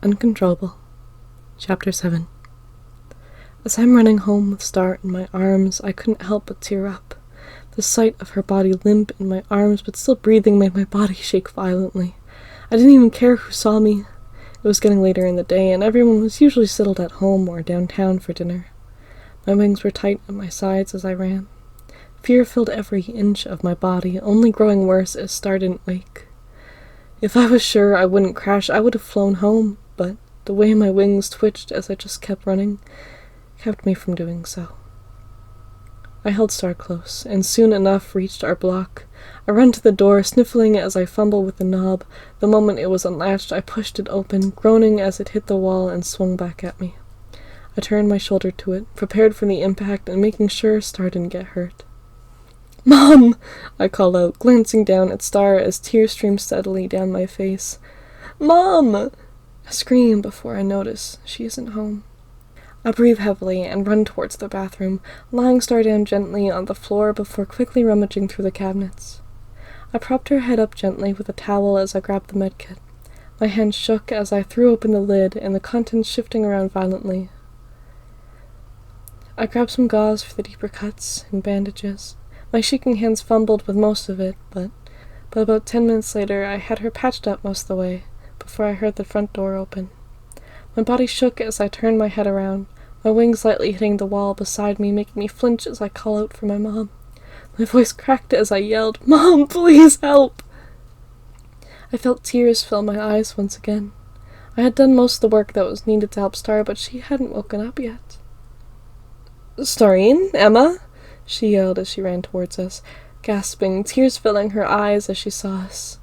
Uncontrollable Chapter 7. As I'm running home with Star in my arms, I couldn't help but tear up. The sight of her body limp in my arms but still breathing made my body shake violently. I didn't even care who saw me. It was getting later in the day, and everyone was usually settled at home or downtown for dinner. My wings were tight at my sides as I ran. Fear filled every inch of my body, only growing worse as Star didn't wake. If I was sure I wouldn't crash, I would have flown home, but the way my wings twitched as I just kept running kept me from doing so. I held Star close, and soon enough reached our block. I ran to the door, sniffling as I fumbled with the knob. The moment it was unlatched, I pushed it open, groaning as it hit the wall and swung back at me. I turned my shoulder to it, prepared for the impact and making sure Star didn't get hurt. "Mom!" I called out, glancing down at Star as tears streamed steadily down my face. "Mom!" I scream before I notice she isn't home. I breathe heavily and run towards the bathroom, lying Star down gently on the floor before quickly rummaging through the cabinets. I propped her head up gently with a towel as I grabbed the medkit. My hand shook as I threw open the lid and the contents shifting around violently. I grabbed some gauze for the deeper cuts and bandages. My shaking hands fumbled with most of it, but about 10 minutes later I had her patched up most of the way, before I heard the front door open. My body shook as I turned my head around, my wings lightly hitting the wall beside me, making me flinch as I call out for my mom. My voice cracked as I yelled, "Mom, please help!" I felt tears fill my eyes once again. I had done most of the work that was needed to help Star, but she hadn't woken up yet. "Starine? Emma?" she yelled as she ran towards us, gasping, tears filling her eyes as she saw us.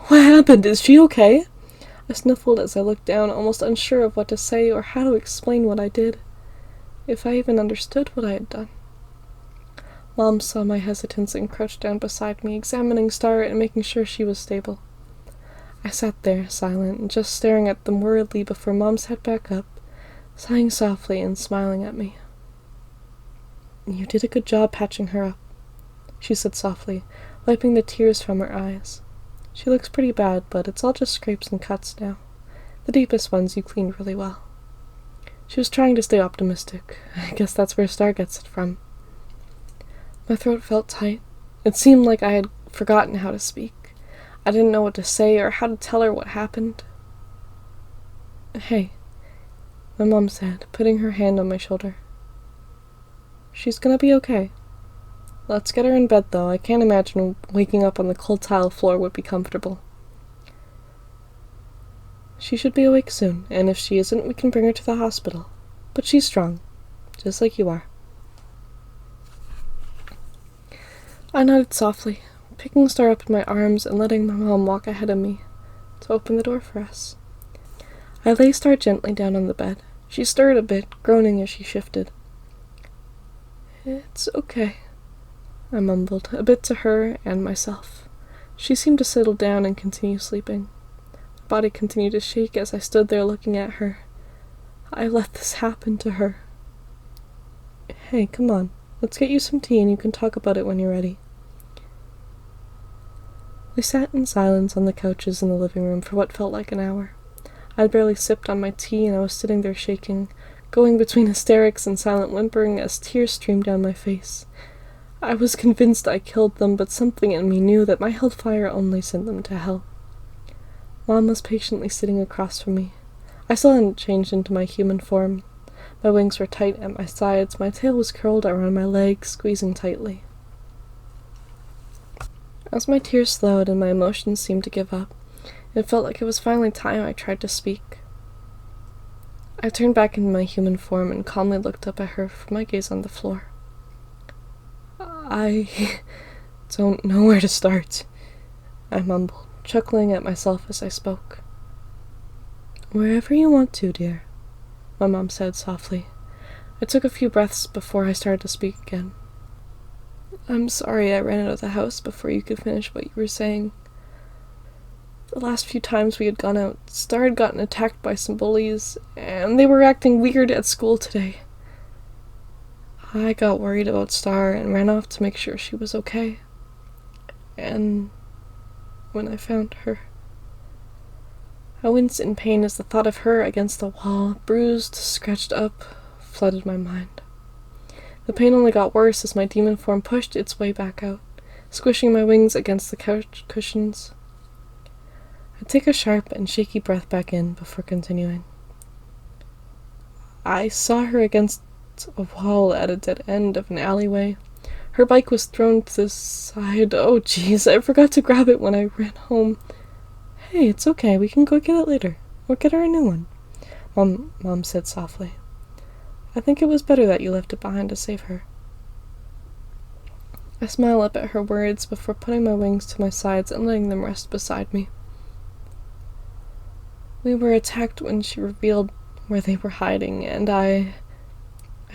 "What happened? Is she okay?" I sniffled as I looked down, almost unsure of what to say or how to explain what I did, if I even understood what I had done. Mom saw my hesitance and crouched down beside me, examining Star and making sure she was stable. I sat there, silent, and just staring at them worriedly before Mom sat back up, sighing softly and smiling at me. "You did a good job patching her up," she said softly, wiping the tears from her eyes. "She looks pretty bad, but it's all just scrapes and cuts now. The deepest ones you cleaned really well." She was trying to stay optimistic. I guess that's where Star gets it from. My throat felt tight. It seemed like I had forgotten how to speak. I didn't know what to say or how to tell her what happened. "Hey," my mom said, putting her hand on my shoulder. "She's gonna be okay. Let's get her in bed, though. I can't imagine waking up on the cold tile floor would be comfortable." "She should be awake soon, and if she isn't, we can bring her to the hospital. But she's strong, just like you are." I nodded softly, picking Star up in my arms and letting my mom walk ahead of me to open the door for us. I lay Star gently down on the bed. She stirred a bit, groaning as she shifted. "It's okay," I mumbled, a bit to her and myself. She seemed to settle down and continue sleeping. My body continued to shake as I stood there looking at her. I let this happen to her. "Hey, come on. Let's get you some tea and you can talk about it when you're ready." We sat in silence on the couches in the living room for what felt like an hour. I had barely sipped on my tea and I was sitting there shaking, going between hysterics and silent whimpering as tears streamed down my face. I was convinced I killed them, but something in me knew that my hellfire only sent them to hell. Mom was patiently sitting across from me. I still hadn't changed into my human form. My wings were tight at my sides, my tail was curled around my legs, squeezing tightly. As my tears slowed and my emotions seemed to give up, it felt like it was finally time I tried to speak. I turned back into my human form and calmly looked up at her from my gaze on the floor. "I don't know where to start," I mumbled, chuckling at myself as I spoke. "Wherever you want to, dear," my mom said softly. I took a few breaths before I started to speak again. "I'm sorry I ran out of the house before you could finish what you were saying. The last few times we had gone out, Star had gotten attacked by some bullies, and they were acting weird at school today. I got worried about Star and ran off to make sure she was okay. And when I found her, I winced in pain as the thought of her against the wall, bruised, scratched up, flooded my mind. The pain only got worse as my demon form pushed its way back out, squishing my wings against the couch cushions. I take a sharp and shaky breath back in before continuing. I saw her against a wall at a dead end of an alleyway. Her bike was thrown to the side. Oh, jeez, I forgot to grab it when I ran home. Hey, it's okay, we can go get it later. Or get her a new one, Mom said softly. I think it was better that you left it behind to save her. I smile up at her words before putting my wings to my sides and letting them rest beside me. We were attacked when she revealed where they were hiding, and I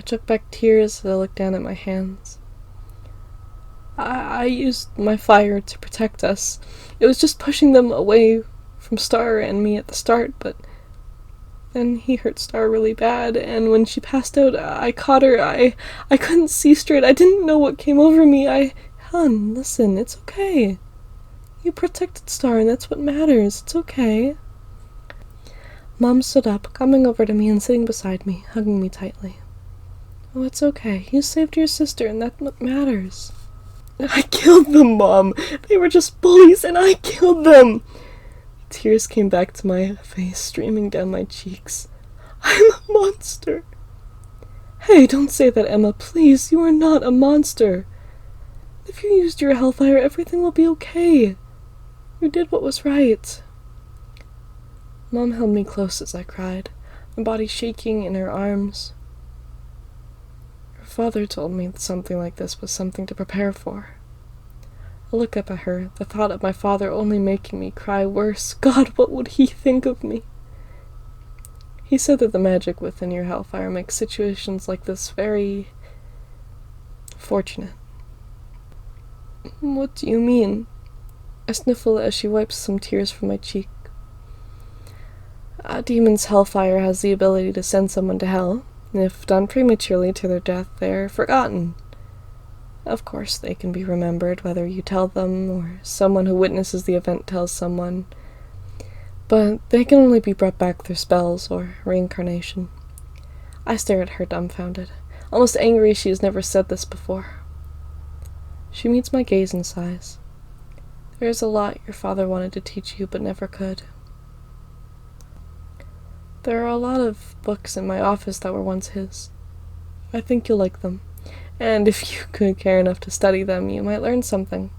took back tears as I looked down at my hands. I used my fire to protect us. It was just pushing them away from Star and me at the start, but then he hurt Star really bad, and when she passed out, I caught her. I couldn't see straight. I didn't know what came over me. Hon, listen, it's okay. You protected Star, and that's what matters. It's okay. Mom stood up, coming over to me and sitting beside me, hugging me tightly. Oh, it's okay. You saved your sister, and that's what matters. I killed them, Mom. They were just bullies, and I killed them. Tears came back to my face, streaming down my cheeks. I'm a monster. Hey, don't say that, Emma. Please, you are not a monster. If you used your hellfire, everything will be okay. You did what was right. Mom held me close as I cried, my body shaking in her arms. Her father told me that something like this was something to prepare for. I look up at her, the thought of my father only making me cry worse. God, what would he think of me? He said that the magic within your hellfire makes situations like this very fortunate. What do you mean? I sniffle as she wipes some tears from my cheek. A demon's hellfire has the ability to send someone to hell. If done prematurely to their death, they're forgotten. Of course, they can be remembered, whether you tell them or someone who witnesses the event tells someone. But they can only be brought back through spells or reincarnation. I stare at her dumbfounded, almost angry she has never said this before. She meets my gaze and sighs. There is a lot your father wanted to teach you but never could. There are a lot of books in my office that were once his. I think you'll like them, and if you could care enough to study them, you might learn something.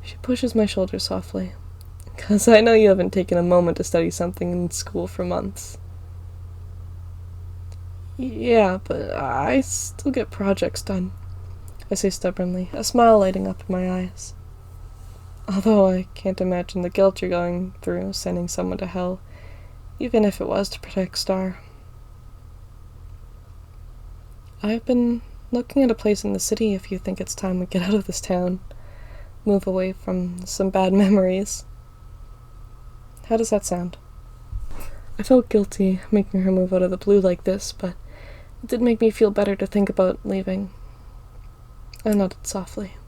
She pushes my shoulder softly, because I know you haven't taken a moment to study something in school for months. Yeah, but I still get projects done, I say stubbornly, a smile lighting up in my eyes. Although I can't imagine the guilt you're going through sending someone to hell, even if it was to protect Star. I've been looking at a place in the city if you think it's time we get out of this town. Move away from some bad memories. How does that sound? I felt guilty making her move out of the blue like this, but it did make me feel better to think about leaving. I nodded softly.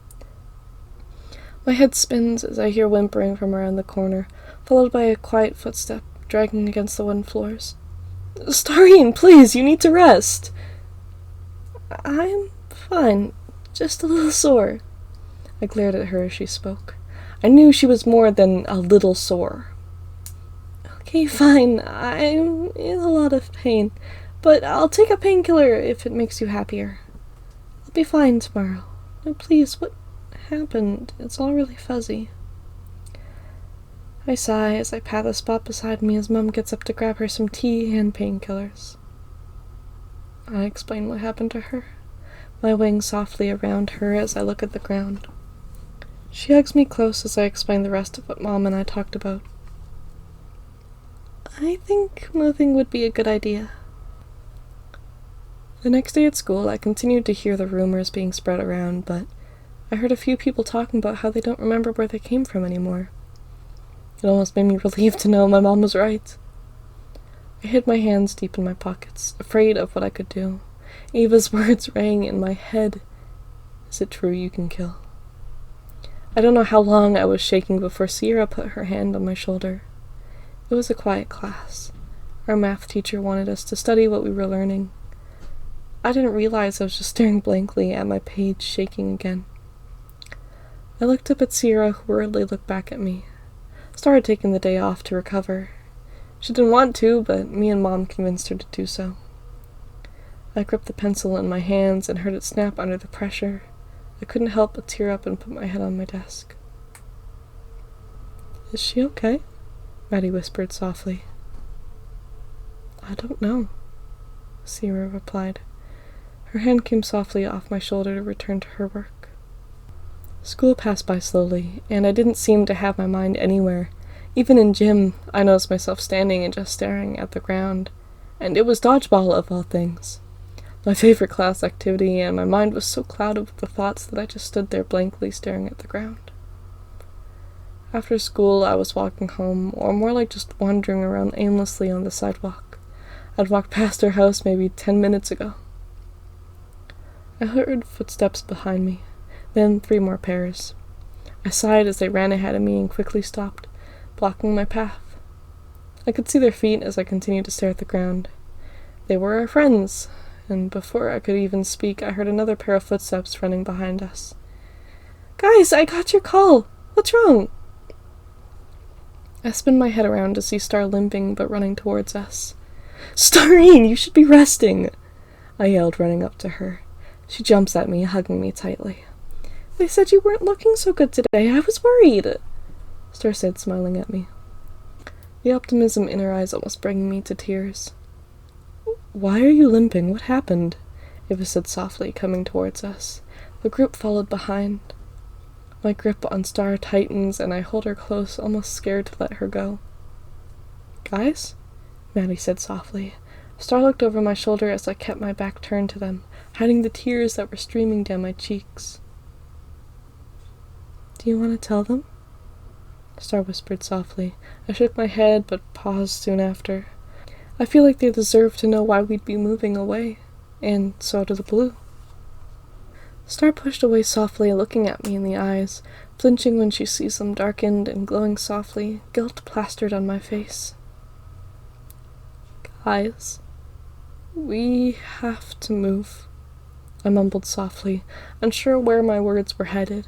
My head spins as I hear whimpering from around the corner, followed by a quiet footstep dragging against the wooden floors. Starine, please, you need to rest. I'm fine, just a little sore. I glared at her as she spoke. I knew she was more than a little sore. Okay, fine, I'm in a lot of pain, but I'll take a painkiller if it makes you happier. I'll be fine tomorrow. No, please, what happened? It's all really fuzzy. I sigh as I pat the spot beside me as Mum gets up to grab her some tea and painkillers. I explain what happened to her, my wings softly around her as I look at the ground. She hugs me close as I explain the rest of what Mom and I talked about. I think moving would be a good idea. The next day at school, I continued to hear the rumors being spread around, but I heard a few people talking about how they don't remember where they came from anymore. It almost made me relieved to know my mom was right. I hid my hands deep in my pockets, afraid of what I could do. Ava's words rang in my head. Is it true you can kill? I don't know how long I was shaking before Sierra put her hand on my shoulder. It was a quiet class. Our math teacher wanted us to study what we were learning. I didn't realize I was just staring blankly at my page, shaking again. I looked up at Sierra, who hurriedly looked back at me. Star had taken the day off to recover. She didn't want to, but me and Mom convinced her to do so. I gripped the pencil in my hands and heard it snap under the pressure. I couldn't help but tear up and put my head on my desk. "Is she okay?" Maddie whispered softly. "I don't know," Sierra replied. Her hand came softly off my shoulder to return to her work. School passed by slowly, and I didn't seem to have my mind anywhere. Even in gym, I noticed myself standing and just staring at the ground. And it was dodgeball, of all things. My favorite class activity, and my mind was so clouded with the thoughts that I just stood there blankly staring at the ground. After school, I was walking home, or more like just wandering around aimlessly on the sidewalk. I'd walked past her house maybe 10 minutes ago. I heard footsteps behind me, then 3 more pairs. I sighed as they ran ahead of me and quickly stopped, blocking my path. I could see their feet as I continued to stare at the ground. They were our friends, and before I could even speak, I heard another pair of footsteps running behind us. "Guys, I got your call! What's wrong?" I spun my head around to see Star limping but running towards us. "Starine, you should be resting!" I yelled, running up to her. She jumps at me, hugging me tightly. "They said you weren't looking so good today. I was worried," Star said, smiling at me. The optimism in her eyes almost bringing me to tears. "Why are you limping? What happened?" Eva said softly, coming towards us. The group followed behind. My grip on Star tightens, and I hold her close, almost scared to let her go. "Guys?" Maddie said softly. Star looked over my shoulder as I kept my back turned to them, hiding the tears that were streaming down my cheeks. "Do you want to tell them?" Star whispered softly. I shook my head, but paused soon after. I feel like they deserve to know why we'd be moving away, and so do the blue. Star pushed away softly, looking at me in the eyes, flinching when she sees them darkened and glowing softly, guilt plastered on my face. "Guys, we have to move," I mumbled softly, unsure where my words were headed.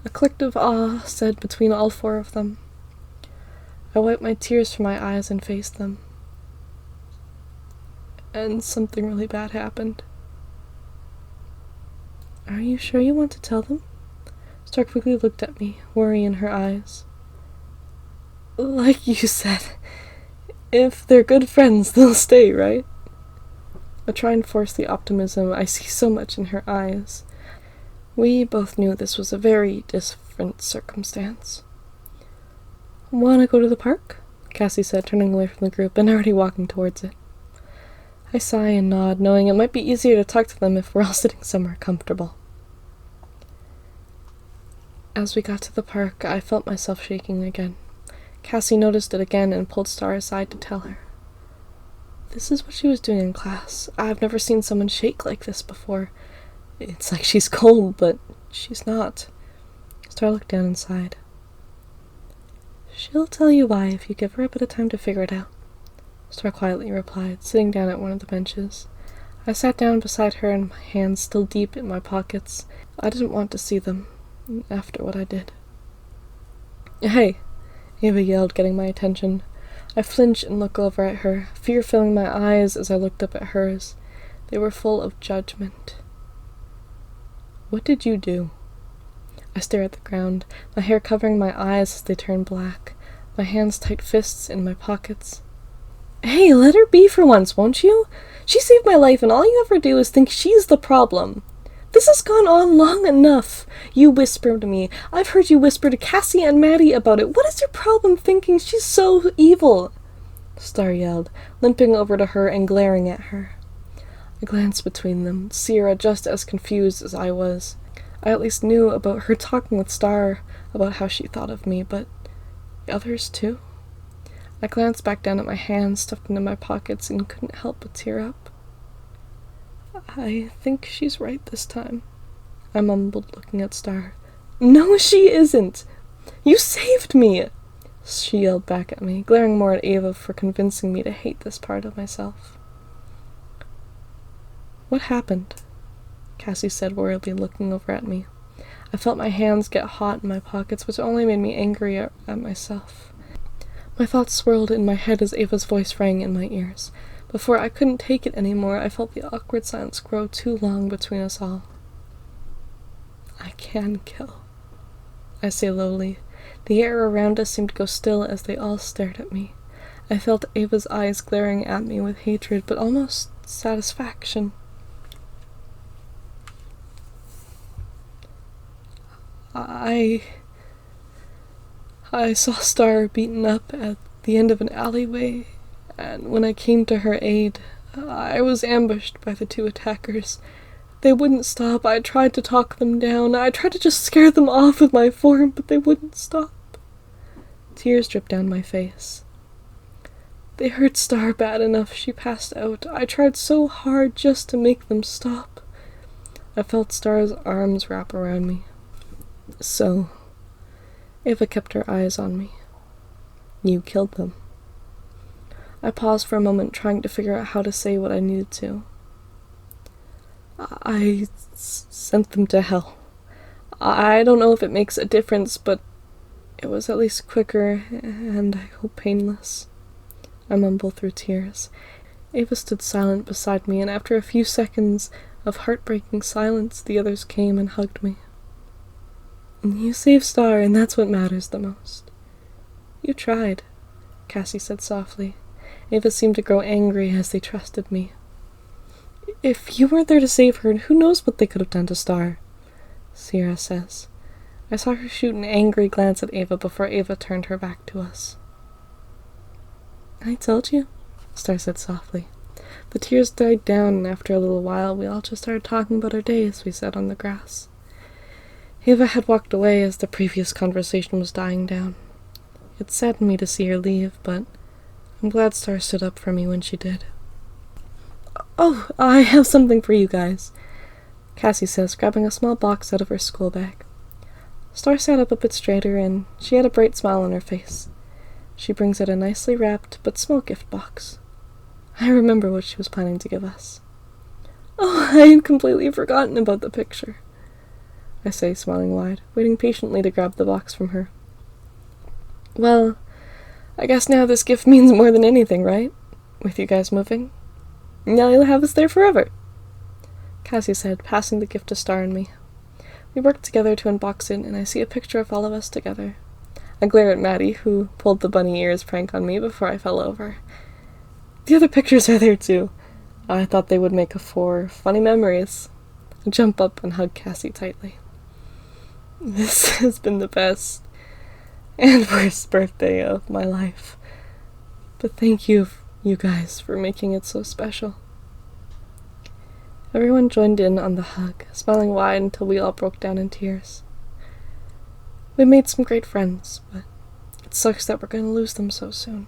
A click of awe said between all 4 of them. I wiped my tears from my eyes and faced them. And something really bad happened. "Are you sure you want to tell them?" Star quickly looked at me, worry in her eyes. "Like you said, if they're good friends, they'll stay, right?" I try and force the optimism I see so much in her eyes. We both knew this was a very different circumstance. "Want to go to the park?" Cassie said, turning away from the group and already walking towards it. I sigh and nod, knowing it might be easier to talk to them if we're all sitting somewhere comfortable. As we got to the park, I felt myself shaking again. Cassie noticed it again and pulled Star aside to tell her. This is what she was doing in class. I've never seen someone shake like this before. It's like she's cold, but she's not. Star looked down and sighed. "She'll tell you why if you give her a bit of time to figure it out," Star quietly replied, sitting down at one of the benches. I sat down beside her, and my hands still deep in my pockets. I didn't want to see them, after what I did. "Hey!" Eva yelled, getting my attention. I flinch and look over at her, fear filling my eyes as I looked up at hers. They were full of judgment. "What did you do?" I stare at the ground, my hair covering my eyes as they turn black, my hands tight fists in my pockets. "Hey, let her be for once, won't you? She saved my life, and all you ever do is think she's the problem. This has gone on long enough. You whisper to me. I've heard you whisper to Cassie and Maddie about it. What is your problem thinking she's so evil?" Star yelled, limping over to her and glaring at her. I glanced between them, Sierra just as confused as I was. I at least knew about her talking with Star about how she thought of me, but the others too? I glanced back down at my hands stuffed into my pockets and couldn't help but tear up. "I think she's right this time," I mumbled, looking at Star. "No, she isn't! You saved me!" she yelled back at me, glaring more at Ava for convincing me to hate this part of myself. What happened? Cassie said worriedly, looking over at me. I felt my hands get hot in my pockets, which only made me angry at myself. My thoughts swirled in my head as Ava's voice rang in my ears. Before I couldn't take it anymore, I felt the awkward silence grow too long between us all. I can kill, I say lowly. The air around us seemed to go still as they all stared at me. I felt Ava's eyes glaring at me with hatred, but almost satisfaction. I saw Star beaten up at the end of an alleyway, and when I came to her aid, I was ambushed by the 2 attackers. They wouldn't stop. I tried to talk them down. I tried to just scare them off with my form, but they wouldn't stop. Tears dripped down my face. They hurt Star bad enough. She passed out. I tried so hard just to make them stop. I felt Star's arms wrap around me. So, Ava kept her eyes on me. You killed them. I paused for a moment, trying to figure out how to say what I needed to. I sent them to hell. I don't know if it makes a difference, but it was at least quicker, and I hope painless. I mumbled through tears. Ava stood silent beside me, and after a few seconds of heartbreaking silence, the others came and hugged me. You saved Star, and that's what matters the most. You tried, Cassie said softly. Ava seemed to grow angry as they trusted me. If you weren't there to save her, who knows what they could have done to Star? Sierra says. I saw her shoot an angry glance at Ava before Ava turned her back to us. I told you, Star said softly. The tears died down, and after a little while we all just started talking about our days we sat on the grass. Ava had walked away as the previous conversation was dying down. It saddened me to see her leave, but I'm glad Star stood up for me when she did. Oh, I have something for you guys, Cassie says, grabbing a small box out of her school bag. Star sat up a bit straighter, and she had a bright smile on her face. She brings out a nicely wrapped but small gift box. I remember what she was planning to give us. Oh, I had completely forgotten about the picture, I say, smiling wide, waiting patiently to grab the box from her. Well, I guess now this gift means more than anything, right? With you guys moving? Now you'll have us there forever, Cassie said, passing the gift to Star and me. We worked together to unbox it, and I see a picture of all of us together. I glare at Maddie, who pulled the bunny ears prank on me before I fell over. The other pictures are there too. I thought they would make for funny memories. I jump up and hug Cassie tightly. This has been the best and worst birthday of my life. But thank you guys for making it so special. Everyone joined in on the hug, smiling wide until we all broke down in tears. We made some great friends, but it sucks that we're going to lose them so soon.